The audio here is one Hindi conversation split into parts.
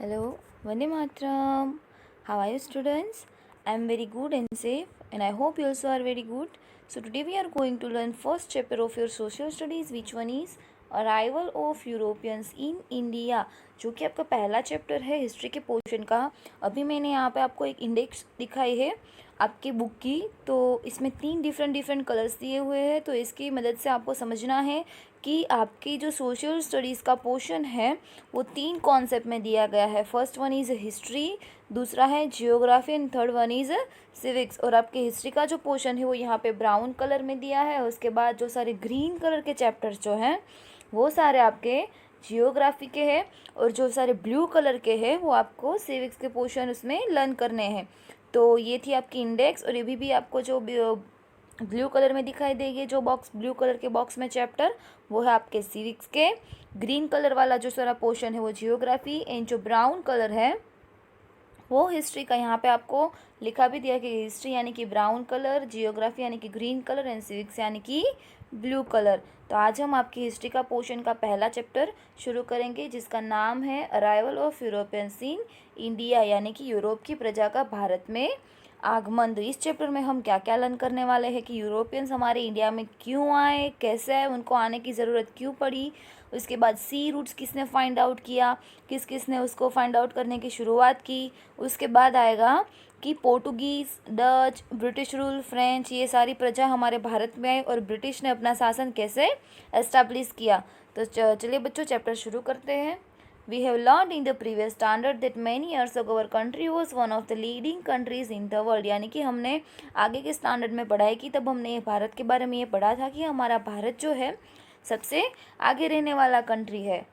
Hello, Vande Matram. How are you, students? I am very good and safe, and I hope you also are very good. So today we are going to learn first chapter of your social studies, which one is arrival of Europeans in India, जो कि आपका पहला चैप्टर है हिस्ट्री के पोर्शन का। अभी मैंने यहाँ पे आपको एक इंडेक्स दिखाई है आपकी बुक की, तो इसमें 3 डिफरेंट कलर्स दिए हुए हैं। तो इसकी मदद से आपको समझना है कि आपकी जो सोशल स्टडीज़ का पोर्शन है वो 3 कॉन्सेप्ट में दिया गया है। फर्स्ट वन इज़ हिस्ट्री, दूसरा है geography and third one is civics. और आपके हिस्ट्री का जो पोर्शन है वो यहाँ पे ब्राउन कलर में दिया है। उसके बाद जो सारे ग्रीन कलर के चैप्टर्स जो हैं वो सारे आपके जियोग्राफी के हैं, और जो सारे ब्लू कलर के हैं वो आपको सिविक्स के पोर्शन उसमें लर्न करने हैं। तो ये थी आपकी इंडेक्स, और ये भी आपको जो ब्लू कलर में दिखाई देगी जो बॉक्स, ब्लू कलर के बॉक्स में चैप्टर, वो है आपके सिविक्स के। ग्रीन कलर वाला जो सारा पोर्शन है वो जियोग्राफी, एंड जो ब्राउन कलर है वो हिस्ट्री का। यहाँ पे आपको लिखा भी दिया कि हिस्ट्री यानी कि ब्राउन कलर, जियोग्राफी यानी कि ग्रीन कलर, एंड सिविक्स यानी कि ब्लू कलर। तो आज हम आपकी हिस्ट्री का पोर्शन का पहला चैप्टर शुरू करेंगे, जिसका नाम है arrival of Europeans in India, यानी कि यूरोप की प्रजा का भारत में आगमन। तो इस चैप्टर में हम क्या क्या लर्न करने वाले हैं कि यूरोपियंस हमारे इंडिया में क्यों आए, कैसे आए, उनको आने की ज़रूरत क्यों पड़ी। उसके बाद सी रूट्स किसने फाइंड आउट किया, किस किस ने उसको फाइंड आउट करने की शुरुआत की। उसके बाद आएगा कि Portuguese, Dutch, British rule, French, ये सारी प्रजा हमारे भारत में आई और ब्रिटिश ने अपना शासन कैसे एस्टैब्लिश किया। तो चलिए बच्चों चैप्टर शुरू करते हैं। We have learned in the previous standard that many years ago our country was one of the leading countries in the world, यानी कि हमने आगे के स्टैंडर्ड में पढ़ाई की, तब हमने भारत के बारे में ये पढ़ा था कि हमारा भारत जो है सबसे आगे रहने वाला कंट्री है।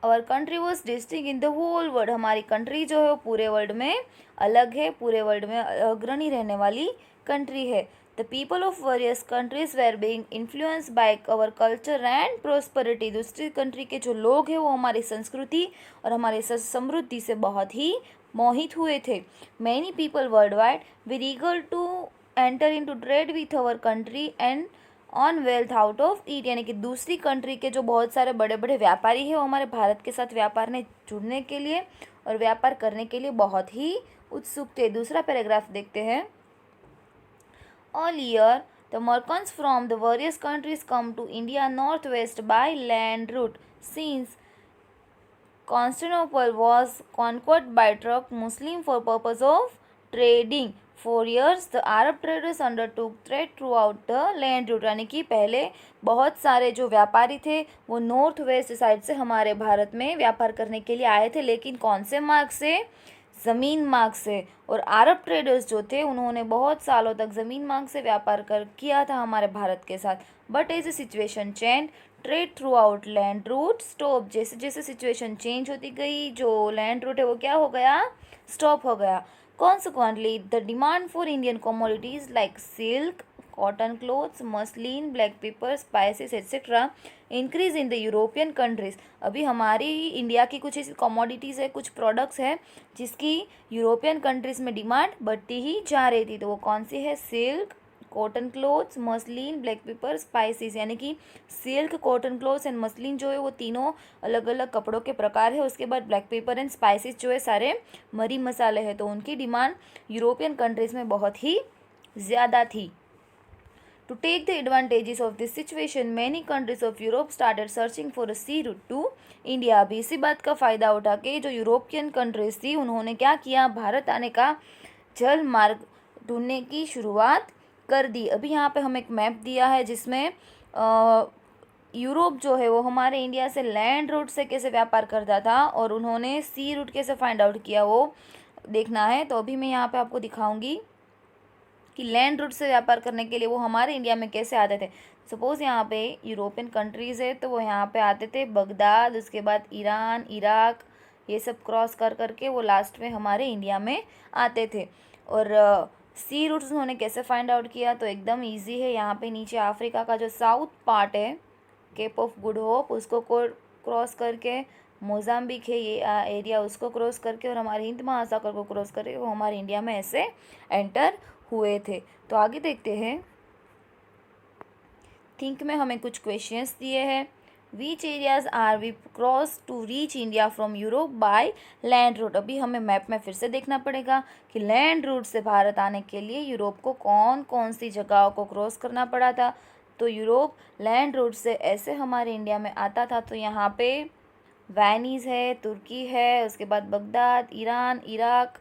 Our country was distinct in the whole world, हमारी कंट्री जो है वो पूरे वर्ल्ड में अलग है, पूरे वर्ल्ड में अग्रणी रहने वाली कंट्री है। The people of various countries were being influence by our culture and prosperity, दूसरी कंट्री के जो लोग हैं वो हमारी संस्कृति और हमारी समृद्धि से बहुत ही मोहित हुए थे। Many people world wide were eager to enter in to trade with our country and on wealth out of it, यानी कि दूसरी कंट्री के जो बहुत सारे बड़े बड़े व्यापारी हैं वो हमारे भारत के साथ व्यापार में जुड़ने के लिए और व्यापार करने के लिए बहुत ही उत्सुक थे। दूसरा पैराग्राफ देखते हैं। All year the merchants from the various countries come to India north west by land route since Constantinople was conquered by Turk Muslim for purpose of trading. For years, the Arab traders undertook trade throughout the land route, यानी कि पहले बहुत सारे जो व्यापारी थे वो नॉर्थ वेस्ट साइड से हमारे भारत में व्यापार करने के लिए आए थे, लेकिन कौन से मार्ग से? ज़मीन मार्ग से। और अरब ट्रेडर्स जो थे उन्होंने बहुत सालों तक ज़मीन मार्ग से व्यापार किया था हमारे भारत के साथ। But as a situation change trade throughout land route stop, जैसे जैसे सिचुएशन चेंज होती गई जो लैंड रूट है वो क्या हो गया? स्टॉप हो गया। Consequently the demand for Indian commodities like silk, cotton clothes, muslin, black pepper, spices etcetera increase in the European countries. अभी हमारी इंडिया की कुछ ऐसी कमोडिटीज़ है, कुछ प्रोडक्ट्स है जिसकी यूरोपियन कंट्रीज़ में डिमांड बढ़ती ही जा रही थी। तो वो कौन सी है? Silk, cotton clothes, muslin, black pepper, spices, यानी कि silk, cotton clothes and muslin जो है वो तीनों अलग अलग कपड़ों के प्रकार है। उसके बाद ब्लैक पेपर एंड स्पाइसेस जो है सारे मरी मसाले हैं, तो उनकी डिमांड यूरोपियन कंट्रीज़ में बहुत ही ज़्यादा थी। To take the advantages of this situation, many countries of Europe started searching for a sea route to India. अभी इसी बात का फ़ायदा उठा के जो यूरोपियन कंट्रीज थी उन्होंने क्या किया? भारत आने का जल मार्ग ढूंढने की शुरुआत कर दी। अभी यहाँ पे हमें एक मैप दिया है जिसमें यूरोप जो है वो हमारे इंडिया से लैंड रूट से कैसे व्यापार करता था और उन्होंने सी रूट कैसे फाइंड आउट किया वो देखना है। तो अभी मैं यहाँ पे आपको दिखाऊंगी कि लैंड रूट से व्यापार करने के लिए वो हमारे इंडिया में कैसे आते थे। सपोज़ यहाँ पे यूरोपियन कंट्रीज़ है तो वो यहाँ पे आते थे बगदाद, उसके बाद ईरान, इराक, ये सब क्रॉस कर करके वो लास्ट में हमारे इंडिया में आते थे। और सी रूट्स उन्होंने कैसे फाइंड आउट किया? तो एकदम ईजी है। यहाँ पे नीचे अफ्रीका का जो साउथ पार्ट है, केप ऑफ गुड होप, उसको क्रॉस करके मोजाम्बिक है ये एरिया, उसको क्रॉस करके और हमारे हिंद महासागर को क्रॉस करके वो हमारे इंडिया में ऐसे एंटर हुए थे। तो आगे देखते हैं। थिंक में हमें कुछ क्वेश्चंस दिए हैं। Which areas are we cross to reach India from Europe by land route. अभी हमें मैप में फिर से देखना पड़ेगा कि लैंड रूट से भारत आने के लिए यूरोप को कौन कौन सी जगहों को क्रॉस करना पड़ा था। तो यूरोप लैंड रूट से ऐसे हमारे इंडिया में आता था। तो यहाँ पे वेनिस है, तुर्की है, उसके बाद बगदाद, ईरान, इराक,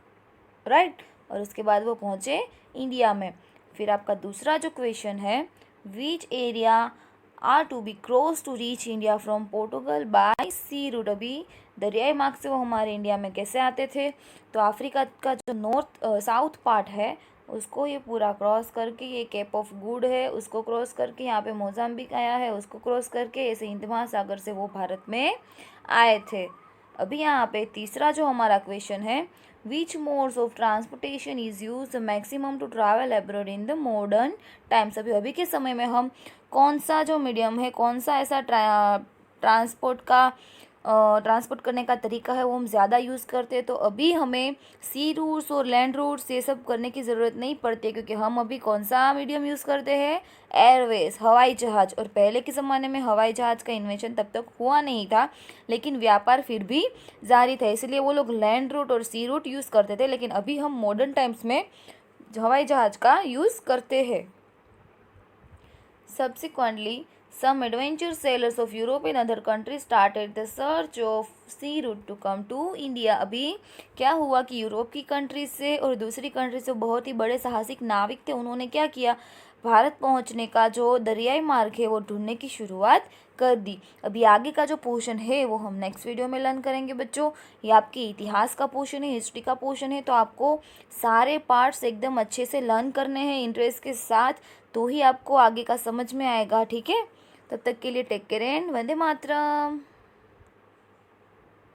राइट, और उसके बाद वो पहुँचे इंडिया में। फिर आपका दूसरा जो क्वेश्चन है, which area are to be cross to reach India from Portugal by sea route. अभी दरियाई मार्ग से वो हमारे इंडिया में कैसे आते थे। तो अफ्रीका का जो साउथ पार्ट है उसको ये पूरा क्रॉस करके, ये केप ऑफ गुड है उसको क्रॉस करके, यहाँ पे मोजाम्बिक आया है उसको क्रॉस करके, ऐसे हिंद महासागर से वो भारत में आए थे। अभी यहाँ पे तीसरा जो हमारा क्वेश्चन है, which modes of transportation is use maximum to travel abroad in the modern times. अभी के समय में हम कौन सा जो मीडियम है, कौन सा ऐसा ट्रांसपोर्ट करने का तरीका है वो हम ज़्यादा यूज़ करते हैं। तो अभी हमें सी रूट्स और लैंड रूट्स ये सब करने की ज़रूरत नहीं पड़ती है, क्योंकि हम अभी कौन सा मीडियम यूज़ करते हैं, एयरवेज, हवाई जहाज़। और पहले के ज़माने में हवाई जहाज़ का इन्वेंशन तब तक हुआ नहीं था, लेकिन व्यापार फिर भी जारी था, इसलिए वो लोग लैंड रूट और सी रूट यूज़ करते थे। लेकिन अभी हम मॉडर्न टाइम्स में हवाई जहाज़ का यूज़ करते हैं। Subsequently, some adventure sailors of Europe and other countries started the search of sea route to come to India। अभी क्या हुआ कि यूरोप की कंट्रीज से और दूसरी कंट्रीज से बहुत ही बड़े साहसिक नाविक थे, उन्होंने क्या किया, भारत पहुंचने का जो दरियाई मार्ग है वो ढूंढने की शुरुआत कर दी। अभी आगे का जो पोर्शन है वो हम नेक्स्ट वीडियो में लर्न करेंगे बच्चों। ये आपके इतिहास का पोर्शन है, हिस्ट्री का पोर्शन है, तो आपको सारे पार्ट्स एकदम अच्छे से लर्न करने हैं इंटरेस्ट के साथ, तो ही आपको आगे का समझ में आएगा। ठीक है, तब तक के लिए टेक केयर एंड वंदे मातरम।